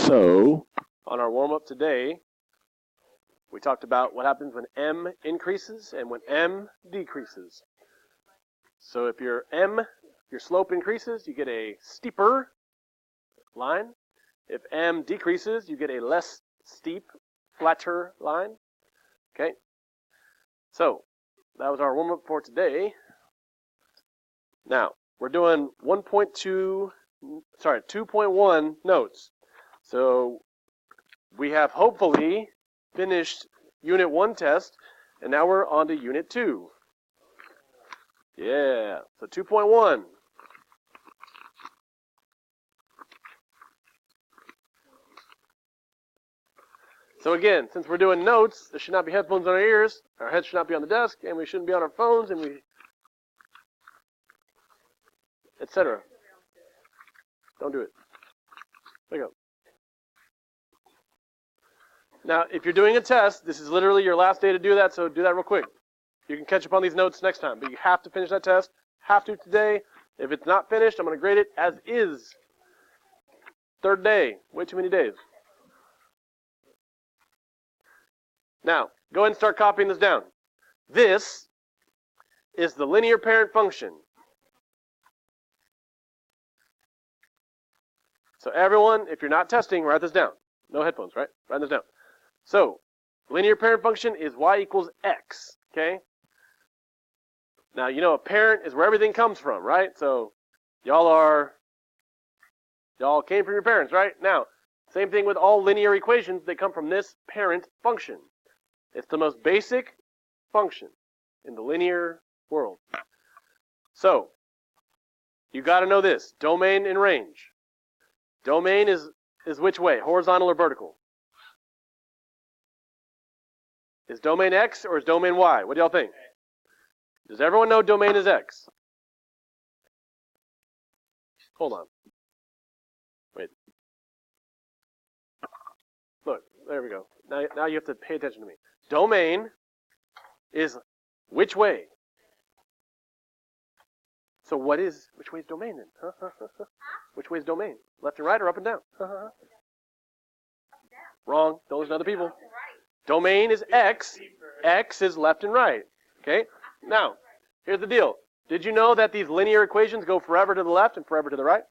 So, on our warm-up today, we talked about what happens when m increases and when m decreases. So if your slope increases, you get a steeper line. If m decreases, you get a less steep, flatter line. Okay? So, that was our warm-up for today. Now, we're doing 2.1 notes. So, we have hopefully finished Unit 1 test, and now we're on to Unit 2. Yeah, so 2.1. So again, since we're doing notes, there should not be headphones on our ears, our heads should not be on the desk, and we shouldn't be on our phones, and etc. Don't do it. Wake up. Now, if you're doing a test, this is literally your last day to do that, so do that real quick. You can catch up on these notes next time, but you have to finish that test. Have to today. If it's not finished, I'm going to grade it as is. Third day. Way too many days. Now, go ahead and start copying this down. This is the linear parent function. So everyone, if you're not testing, write this down. No headphones, right? Write this down. So, linear parent function is y equals x, okay? Now, you know a parent is where everything comes from, right? So, y'all came from your parents, right? Now, same thing with all linear equations. They come from this parent function. It's the most basic function in the linear world. So, you got to know this. Domain and range. Domain is which way? Horizontal or vertical? Is domain X or is domain Y? What do y'all think? Does everyone know domain is X? Hold on. Wait. Look, there we go. Now you have to pay attention to me. Domain is which way? So which way is domain then? Which way is domain? Left and right or up and down? Wrong. Don't listen to other people. Domain is X. X is left and right. Okay? Now, here's the deal. Did you know that these linear equations go forever to the left and forever to the right?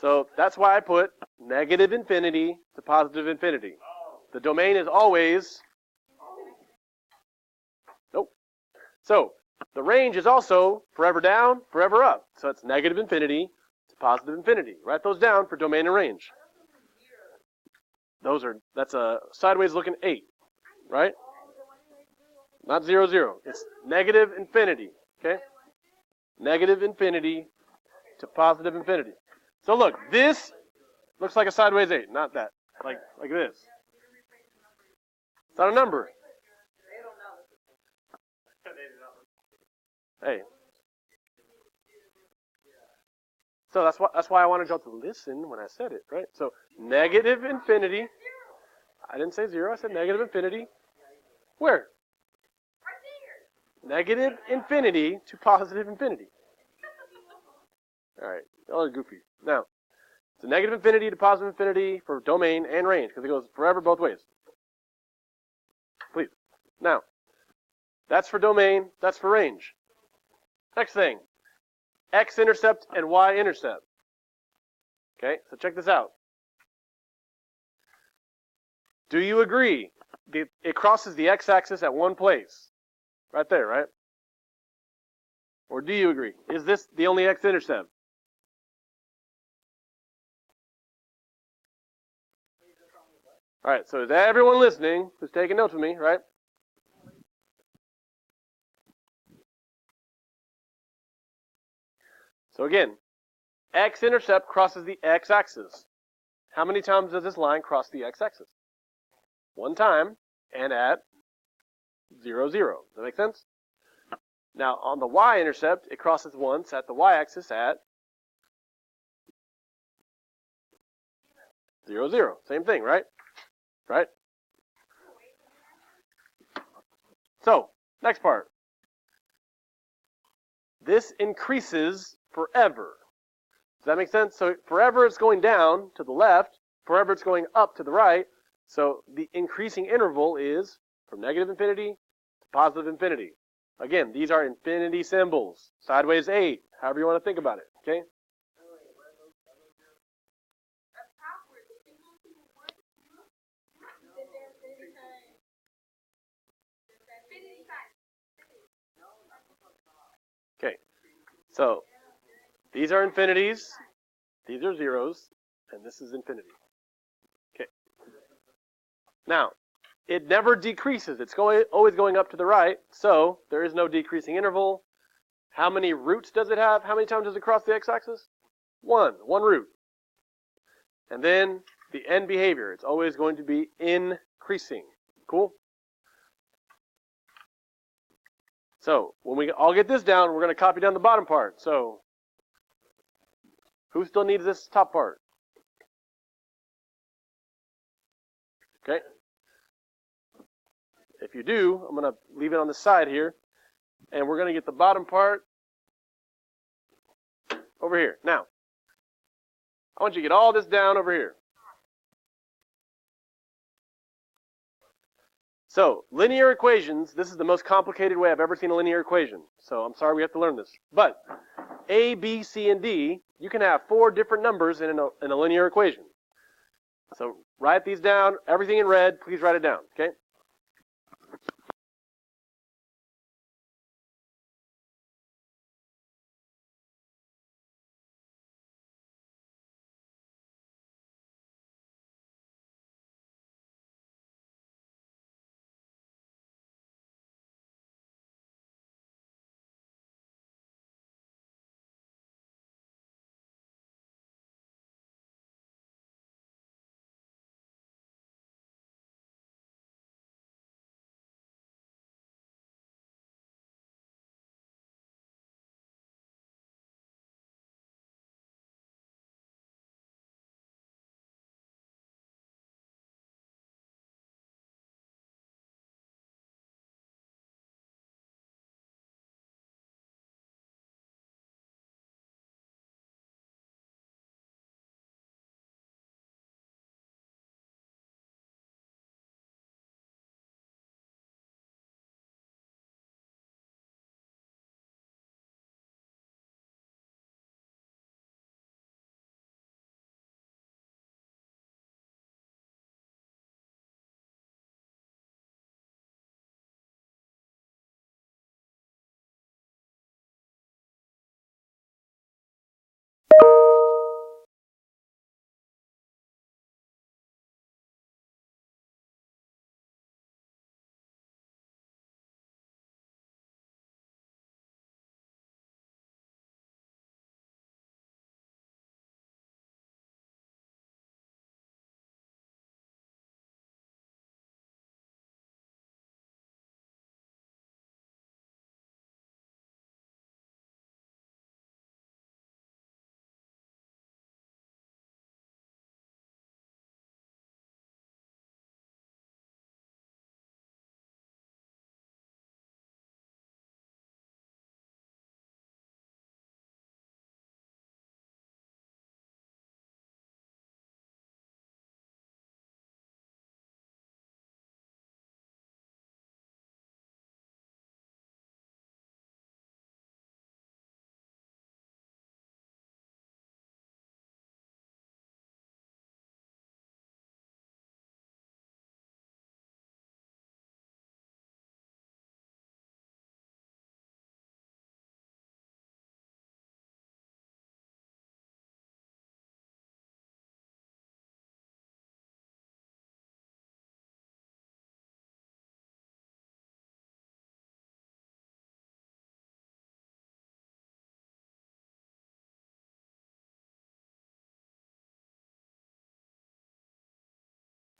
So that's why I put negative infinity to positive infinity. The domain is always... Nope. So, the range is also forever down, forever up. So it's negative infinity to positive infinity. Write those down for domain and range. That's a sideways looking 8, right? Not 0, 0. It's negative infinity, okay? Negative infinity to positive infinity. So look, this looks like a sideways 8, not that. Like this. It's not a number. Hey. So that's why I wanted y'all to listen when I said it, right? So negative infinity. I didn't say 0, I said negative infinity. Where? Negative infinity to positive infinity. Alright, y'all are goofy. Now, it's a negative infinity to positive infinity for domain and range, because it goes forever both ways. Please. Now, that's for domain, that's for range. Next thing, X-Intercept and Y-Intercept. Okay, so check this out. Do you agree? It crosses the x-axis at one place. Right there, right? Or do you agree? Is this the only X-Intercept? Alright, so is everyone listening who's taking notes with me, right? So again, X-intercept crosses the x-axis. How many times does this line cross the x-axis? One time, and at 0, 0. Does that make sense? Now, on the y-intercept, it crosses once at the y-axis at 0, 0. Same thing, right? Right? So, next part. This increases forever. Does that make sense? So forever it's going down to the left, forever it's going up to the right. So the increasing interval is from negative infinity to positive infinity. Again, these are infinity symbols. Sideways 8, however you want to think about it. Okay? Okay. So these are infinities, these are zeros, and this is infinity. Okay. Now, it never decreases. It's always going up to the right, so there is no decreasing interval. How many roots does it have? How many times does it cross the x-axis? One root. And then the end behavior, it's always going to be increasing. Cool? So when we all get this down, we're going to copy down the bottom part. So who still needs this top part? Okay. If you do, I'm going to leave it on the side here. And we're going to get the bottom part over here. Now, I want you to get all this down over here. So, linear equations, this is the most complicated way I've ever seen a linear equation. So, I'm sorry we have to learn this. But, A, B, C, and D, you can have 4 different numbers in a linear equation. So, write these down. Everything in red, please write it down. Okay?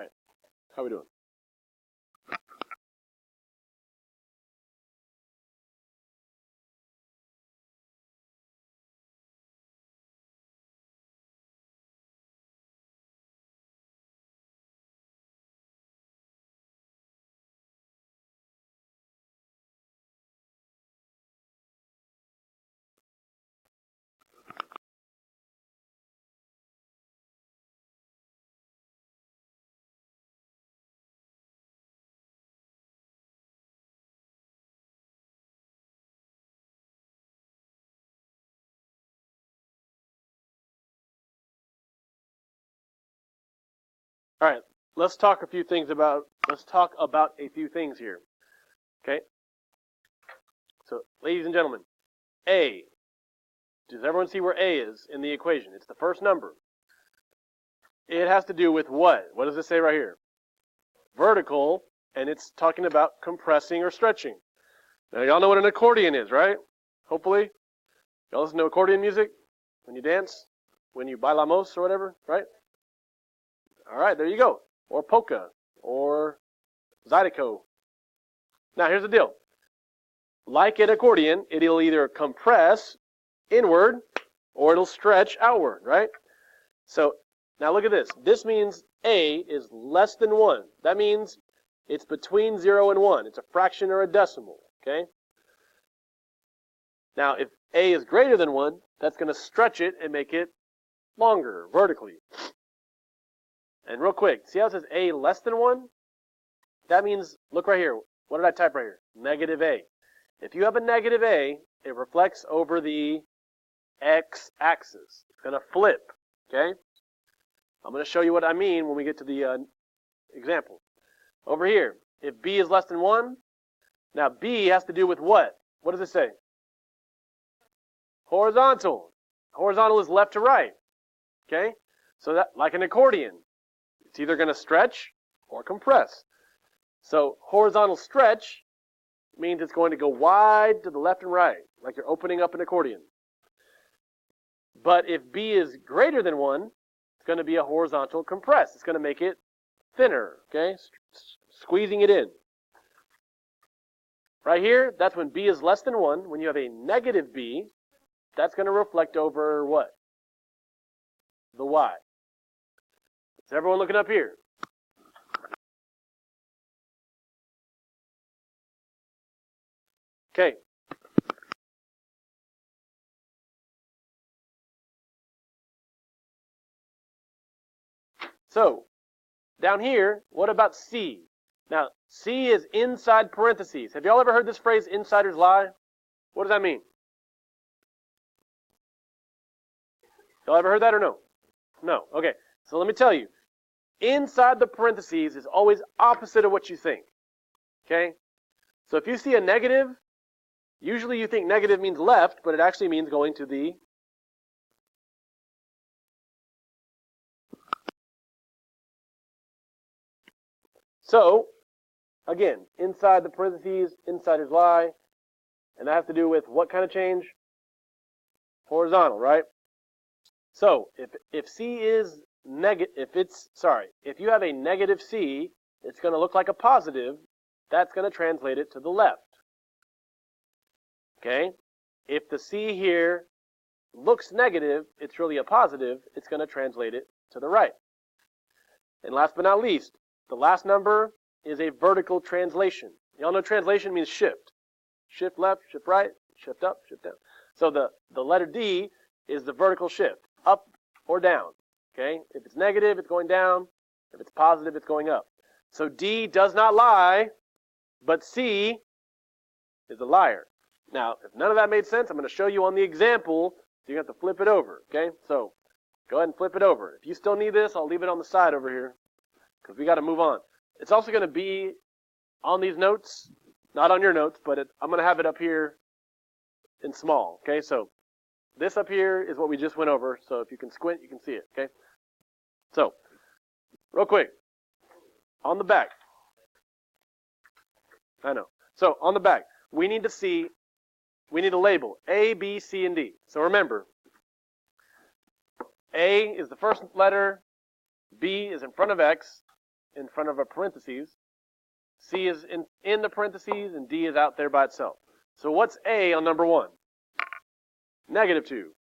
All right. How are we doing? All right, let's talk about a few things here. Okay? So, ladies and gentlemen, A. Does everyone see where A is in the equation? It's the first number. It has to do with what? What does it say right here? Vertical, and it's talking about compressing or stretching. Now, y'all know what an accordion is, right? Hopefully. Y'all listen to accordion music when you dance, when you bailamos or whatever, right? All right, there you go. Or polka, or zydeco. Now, here's the deal. Like an accordion, it'll either compress inward or it'll stretch outward, right? So, now look at this. This means A is less than 1. That means it's between 0 and 1. It's a fraction or a decimal, okay? Now, if A is greater than 1, that's going to stretch it and make it longer, vertically. And real quick, see how it says A less than 1? That means, look right here. What did I type right here? Negative A. If you have a negative A, it reflects over the x-axis. It's going to flip, okay? I'm going to show you what I mean when we get to the example. Over here, if B is less than 1, now B has to do with what? What does it say? Horizontal. Horizontal is left to right, okay? So that, like an accordion, it's either going to stretch or compress. So horizontal stretch means it's going to go wide to the left and right, like you're opening up an accordion. But if B is greater than 1, it's going to be a horizontal compress. It's going to make it thinner, okay? Squeezing it in. Right here, that's when B is less than 1. When you have a negative B, that's going to reflect over what? The Y. Is everyone looking up here? Okay. So, down here, what about C? Now, C is inside parentheses. Have y'all ever heard this phrase, insiders lie? What does that mean? Y'all ever heard that or no? No. Okay. So let me tell you. Inside the parentheses is always opposite of what you think. Okay? So if you see a negative, usually you think negative means left, but it actually means going to the So, again, inside the parentheses, insiders lie, and that has to do with what kind of change? Horizontal, right? So, if C is negative, if you have a negative C, it's going to look like a positive. That's going to translate it to the left. Okay? If the C here looks negative, it's really a positive, it's going to translate it to the right. And last but not least, the last number is a vertical translation. Y'all know translation means shift. Shift left, shift right, shift up, shift down. So the letter D is the vertical shift, up or down. Okay? If it's negative, it's going down. If it's positive, it's going up. So D does not lie, but C is a liar. Now, if none of that made sense, I'm going to show you on the example, so you have to flip it over. Okay? So go ahead and flip it over. If you still need this, I'll leave it on the side over here, because we got to move on. It's also going to be on these notes, not on your notes, but I'm going to have it up here in small. Okay, so this up here is what we just went over. So if you can squint, you can see it. Okay, so real quick, on the back. I know. So on the back, we need to label A, B, C, and D. So remember, A is the first letter, B is in front of X, in front of a parentheses, C is in the parentheses, and D is out there by itself. So what's A on number 1? -2.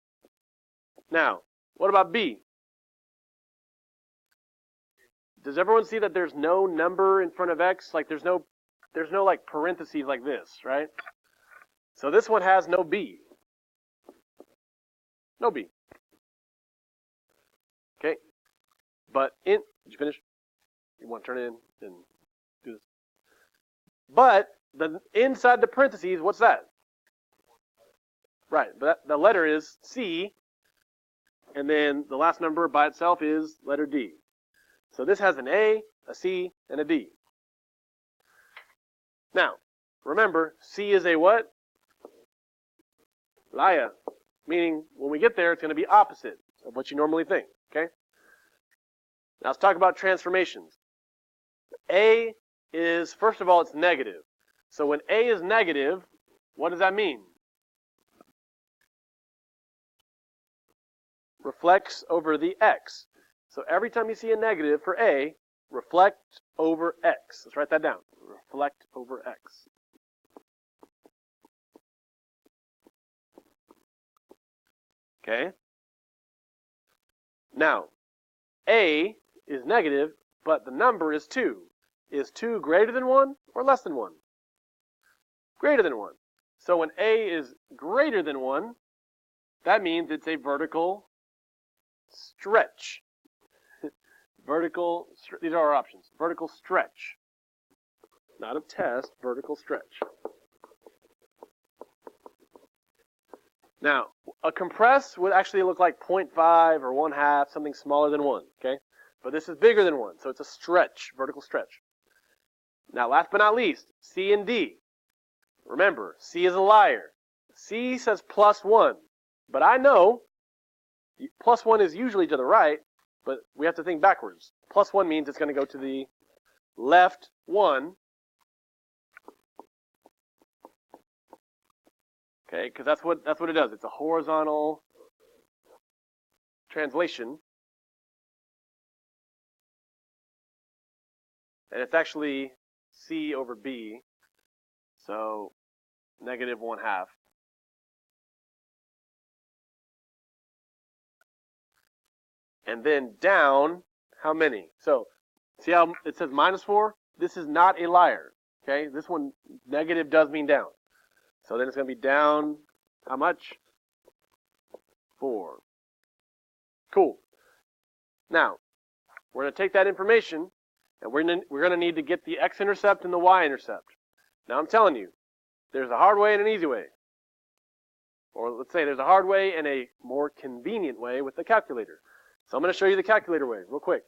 Now, what about B? Does everyone see that there's no number in front of X? Like there's no like parentheses like this, right? So this one has no B. No B. Okay. But did you finish? You want to turn it in and do this? But inside the parentheses, what's that? Right, but the letter is C, and then the last number by itself is letter D. So this has an A, a C, and a D. Now, remember, C is a what? Laya, meaning when we get there, it's going to be opposite of what you normally think, okay? Now let's talk about transformations. A is, first of all, it's negative. So when A is negative, what does that mean? Reflects over the X. So every time you see a negative for A, reflect over X. Let's write that down. Reflect over X. Okay? Now, A is negative, but the number is 2. Is 2 greater than 1 or less than 1? Greater than 1. So when A is greater than 1, that means it's a vertical stretch. These are our options. Vertical stretch. Not a test, vertical stretch. Now, a compress would actually look like 0.5 or 1/2, something smaller than 1, okay? But this is bigger than 1, so it's a stretch, vertical stretch. Now, last but not least, C and D. Remember, C is a liar. C says +1, but I know +1 is usually to the right, but we have to think backwards. +1 means it's going to go to the left 1. Okay, because that's what it does. It's a horizontal translation. And it's actually C over B. So -1/2. And then down, how many? So see how it says -4? This is not a liar. Okay, this one, negative does mean down. So then it's going to be down, how much? 4. Cool. Now, we're going to take that information, and we're going to need to get the X-intercept and the Y-intercept. Now, I'm telling you, there's a hard way and an easy way. Or let's say there's a hard way and a more convenient way with the calculator. So I'm going to show you the calculator way real quick.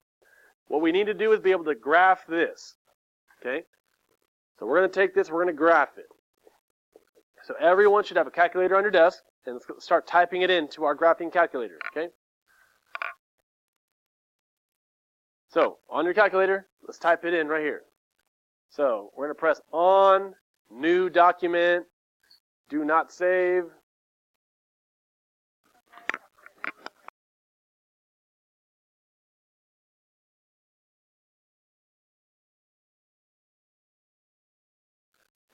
What we need to do is be able to graph this. Okay? So we're going to take this, we're going to graph it. So everyone should have a calculator on your desk, and let's start typing it into our graphing calculator, okay? So, on your calculator, let's type it in right here. So, we're going to press on, new document, do not save.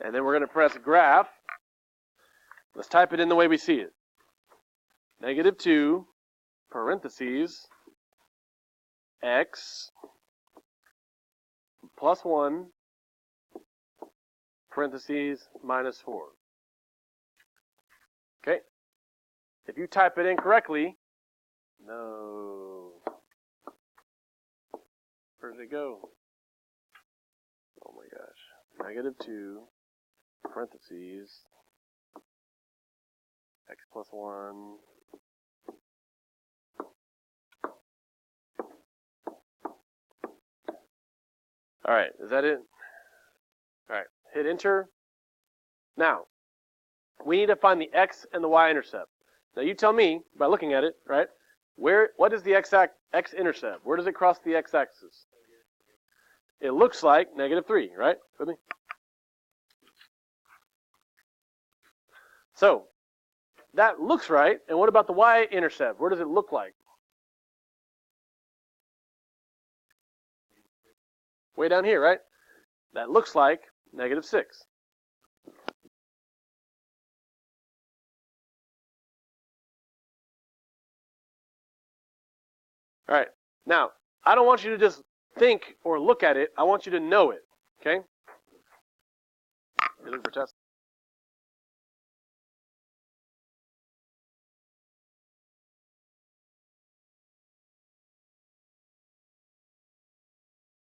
And then we're going to press graph. Let's type it in the way we see it. -2, parentheses, X, +1, parentheses, -4. Okay? If you type it in correctly, no. Where did it go? Oh my gosh. -2, parentheses, X +1. All right, is that it? All right, hit enter. Now, we need to find the X and the Y-intercept. Now, you tell me, by looking at it, right, what is the X-intercept? Where does it cross the X-axis? It looks like -3, right? With me? So, that looks right. And what about the Y-intercept? Where does it look like? Way down here, right? That looks like -6. All right. Now, I don't want you to just think or look at it. I want you to know it. Okay? You're looking for test.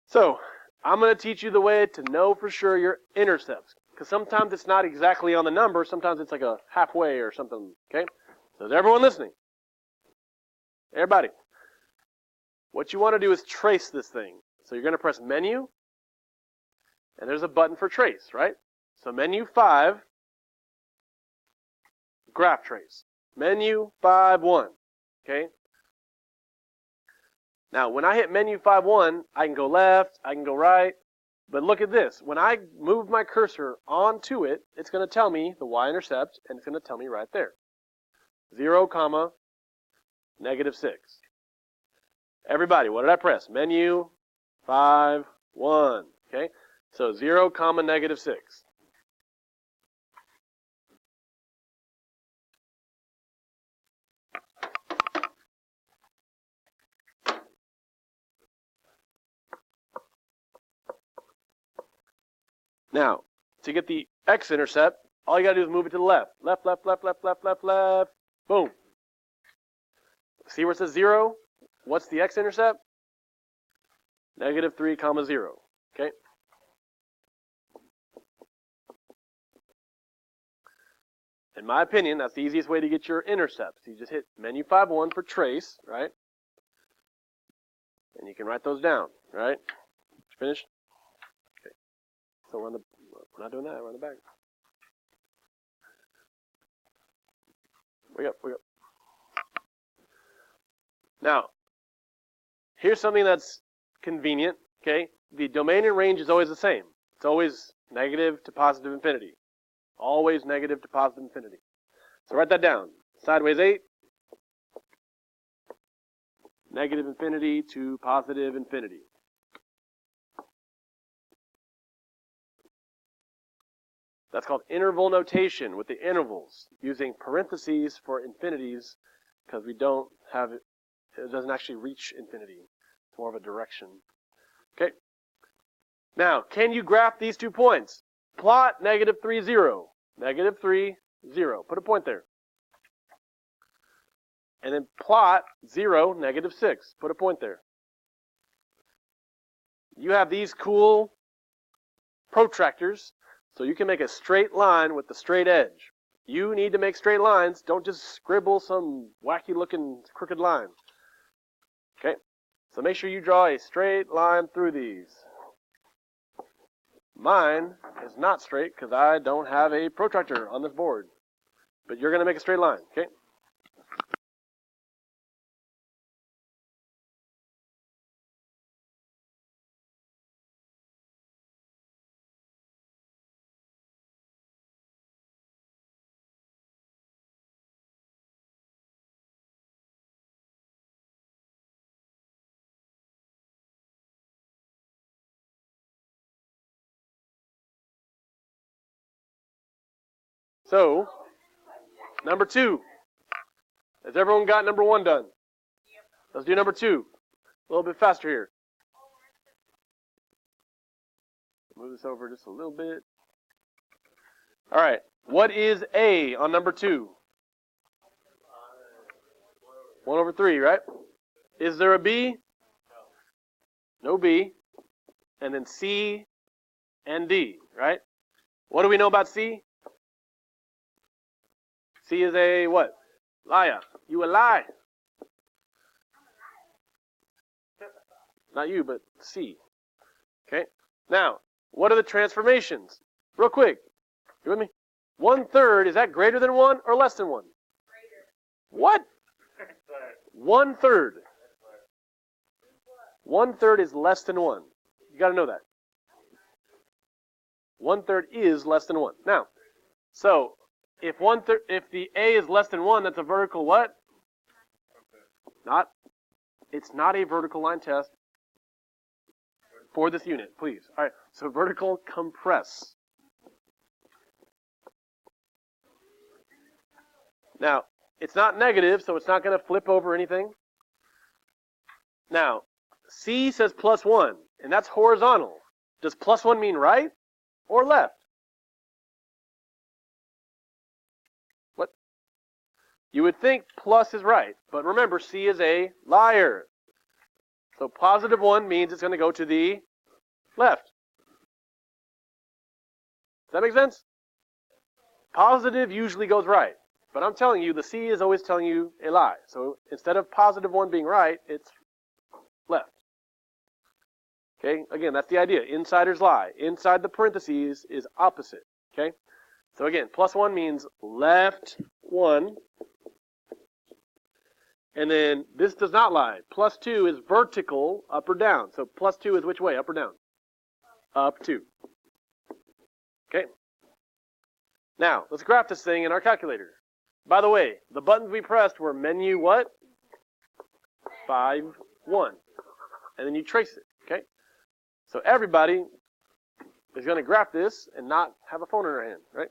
So, I'm going to teach you the way to know for sure your intercepts. Because sometimes it's not exactly on the number. Sometimes it's like a halfway or something. Okay? So is everyone listening? Everybody. what you want to do is trace this thing. So you're going to press menu, and there's a button for trace, right? So menu 5, graph trace. Menu 5-1, okay? Now, when I hit menu 5-1, I can go left, I can go right, but look at this. When I move my cursor onto it, it's going to tell me the y-intercept, and it's going to tell me right there. 0, -6. Everybody, what did I press? Menu 5-1, okay? So 0, -6. Now, to get the x-intercept, all you got to do is move it to the left. Left, left, left, left, left, left, left. Boom. See where it says 0? What's the x-intercept? -3, 0. Okay? In my opinion, that's the easiest way to get your intercepts. You just hit menu 5-1 for trace, right? And you can write those down, right? Finished? Okay. So we're not doing that, we're on the back. Wake up, wake up. Now, here's something that's convenient, okay? The domain and range is always the same. It's always negative to positive infinity. Always negative to positive infinity. So write that down. Sideways 8, negative infinity to positive infinity. That's called interval notation with the intervals, using parentheses for infinities because we don't have it. It doesn't actually reach infinity. It's more of a direction. Okay. Now, can you graph these 2 points? Plot -3, 0. -3, 0. Put a point there. And then plot 0, -6. Put a point there. You have these cool protractors, so you can make a straight line with the straight edge. You need to make straight lines. Don't just scribble some wacky-looking crooked line. Okay, so make sure you draw a straight line through these. Mine is not straight because I don't have a protractor on this board. But you're going to make a straight line, okay? So, number 2. Has everyone got number 1 done? Let's do number 2. A little bit faster here. Move this over just a little bit. All right. What is A on number 2? 1/3, right? Is there a B? No B. And then C and D, right? What do we know about C? C is a what? Liar. You a lie. Not you, but C. Okay. Now, what are the transformations? Real quick. You with me? 1/3, is that greater than 1 or less than 1? Greater. What? 1/3. 1/3 is less than 1. You got to know that. 1/3 is less than 1. Now, so if the A is less than 1, that's a vertical what? It's not a vertical line test for this unit, please. All right, so vertical compress. Now, it's not negative, so it's not going to flip over anything. Now, C says +1, and that's horizontal. Does +1 mean right or left? What? You would think plus is right, but remember, C is a liar. So +1 means it's going to go to the left. Does that make sense? Positive usually goes right, but I'm telling you, the C is always telling you a lie. So instead of +1 being right, it's left. Okay, again, that's the idea. Insiders lie. Inside the parentheses is opposite. Okay, so again, plus 1 means left 1. And then this does not lie. Plus 2 is vertical, up or down. So plus 2 is which way, up or down? Up 2. Okay. Now, let's graph this thing in our calculator. By the way, the buttons we pressed were menu what? 5, 1. And then you trace it. Okay. So everybody is going to graph this and not have a phone in their hand, right?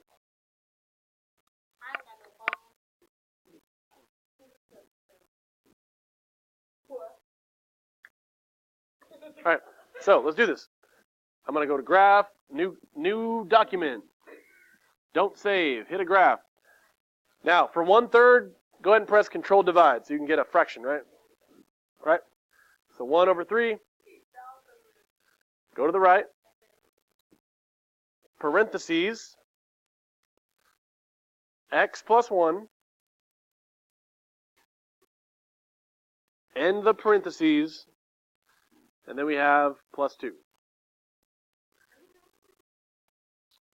All right, so let's do this. I'm going to go to graph, new document. Don't save, hit a graph. Now, for 1/3, go ahead and press Control Divide so you can get a fraction, right? Right? So 1/3, go to the right, parentheses, x plus 1, end the parentheses, and then we have plus 2.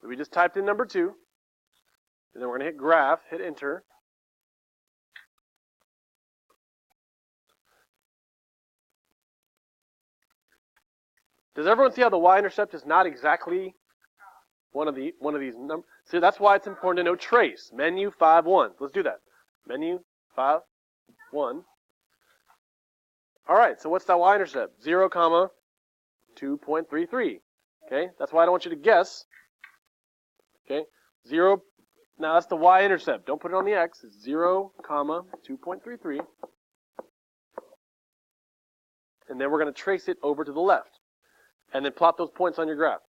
So we just typed in number 2. And then we're going to hit graph, hit enter. Does everyone see how the y-intercept is not exactly one of these numbers? See, that's why it's important to know trace. Menu 5, 1. Let's do that. Menu 5, 1. All right, so what's that y-intercept? 0, 2.33. Okay, that's why I don't want you to guess. Okay, 0. Now that's the y-intercept. Don't put it on the x. It's 0, 2.33. And then we're going to trace it over to the left. And then plot those points on your graph.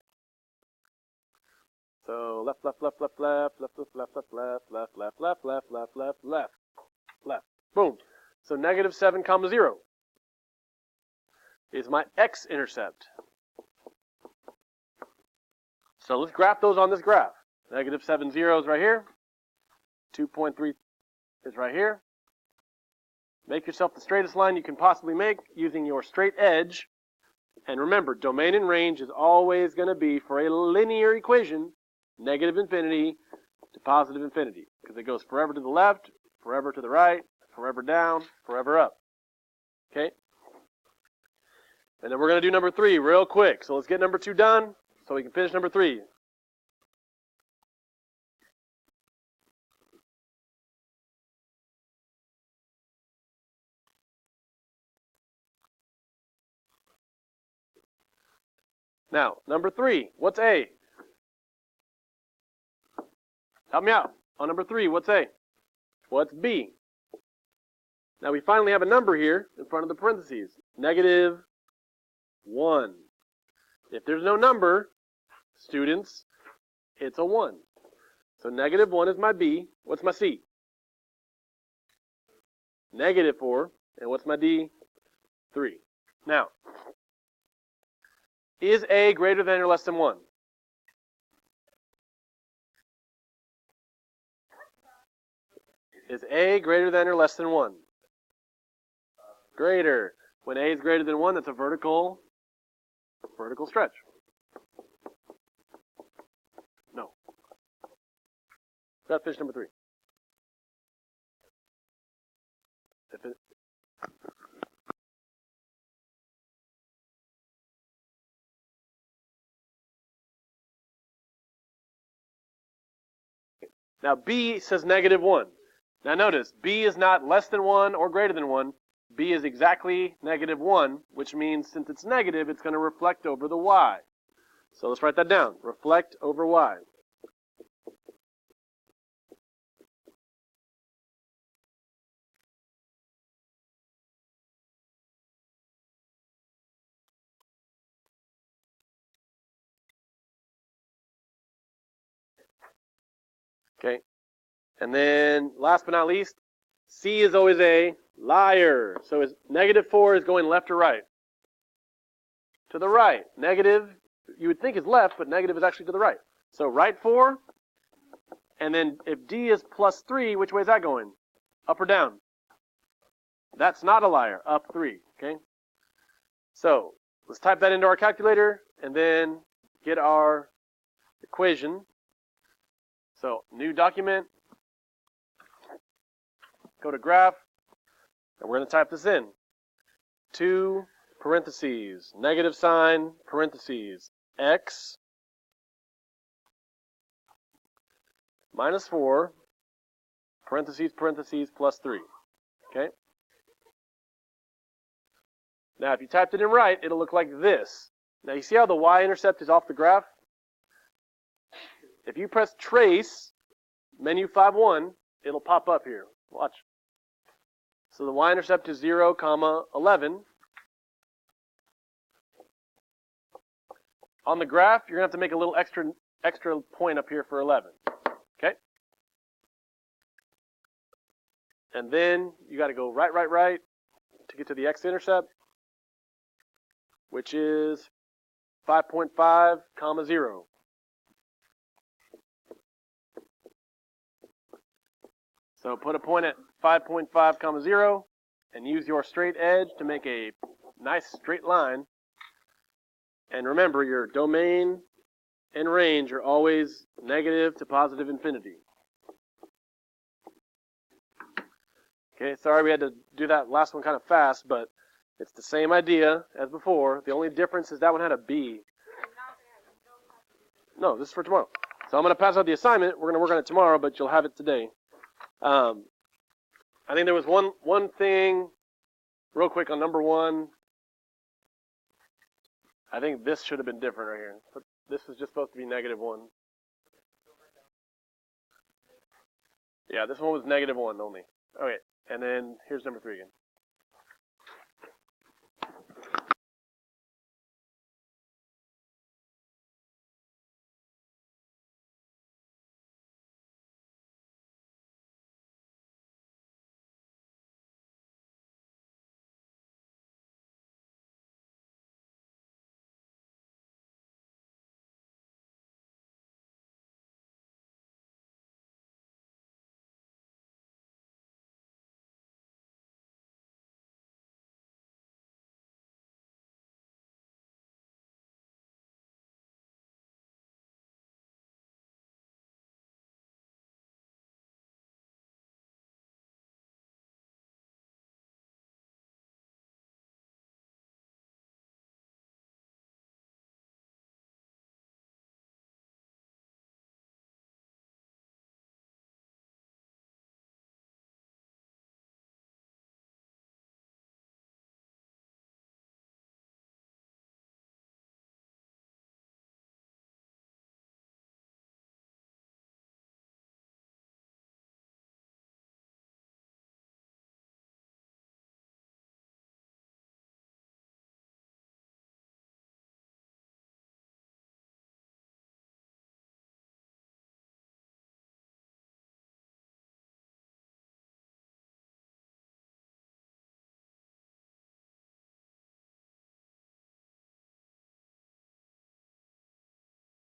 So left, left, left, left, left, left, left, left, left, left, left, left, left, left, left, left, left, left. Boom. So negative 7, 0 is my x-intercept. So let's graph those on this graph. Negative 7, 0 is right here. 2.3 is right here. Make yourself the straightest line you can possibly make using your straight edge. And remember, domain and range is always going to be, for a linear equation, negative infinity to positive infinity. Because it goes forever to the left, forever to the right, forever down, forever up. Okay? And then we're going to do number 3 real quick. So let's get number 2 done so we can finish number 3. Now, number 3, what's A? Help me out. On number 3, what's A? What's B? Now we finally have a number here in front of the parentheses. Negative 1. If there's no number, students, it's a 1. So negative 1 is my B. What's my C? Negative 4. And what's my D? 3. Now, is A greater than or less than 1? Is A greater than or less than 1? Greater. When A is greater than 1, that's a vertical stretch. No. Got to finish number 3. Now B says negative 1. Now notice, B is not less than 1 or greater than 1. B is exactly negative 1, which means since it's negative, it's going to reflect over the y. So let's write that down. Reflect over y. Okay. And then, last but not least, C is always a liar. So is negative 4 is going left or right? To the right. Negative, you would think is left, but negative is actually to the right. So right 4, and then if D is plus 3, which way is that going? Up or down? That's not a liar. Up 3, okay? So let's type that into our calculator and then get our equation. So new document, go to graph, and we're going to type this in. 2 parentheses, negative sign, parentheses, x minus 4, parentheses, parentheses, plus 3. Okay? Now, if you typed it in right, it'll look like this. Now, you see how the y-intercept is off the graph? If you press trace, menu 5-1, it'll pop up here. Watch. So the y-intercept is 0, 11. On the graph, you're going to have to make a little extra point up here for 11. Okay? And then you got to go right to get to the x-intercept, which is 5.5, 0. So put a point at 5.5, 0, and use your straight edge to make a nice straight line. And remember, your domain and range are always negative to positive infinity. Okay, sorry we had to do that last one kind of fast, but it's the same idea as before. The only difference is that one had a B. No, this is for tomorrow. So I'm going to pass out the assignment. We're going to work on it tomorrow, but you'll have it today. I think there was one thing, real quick on number 1. I think this should have been different right here. But this was just supposed to be -1. Yeah, this one was -1 only. Okay, and then here's number 3 again.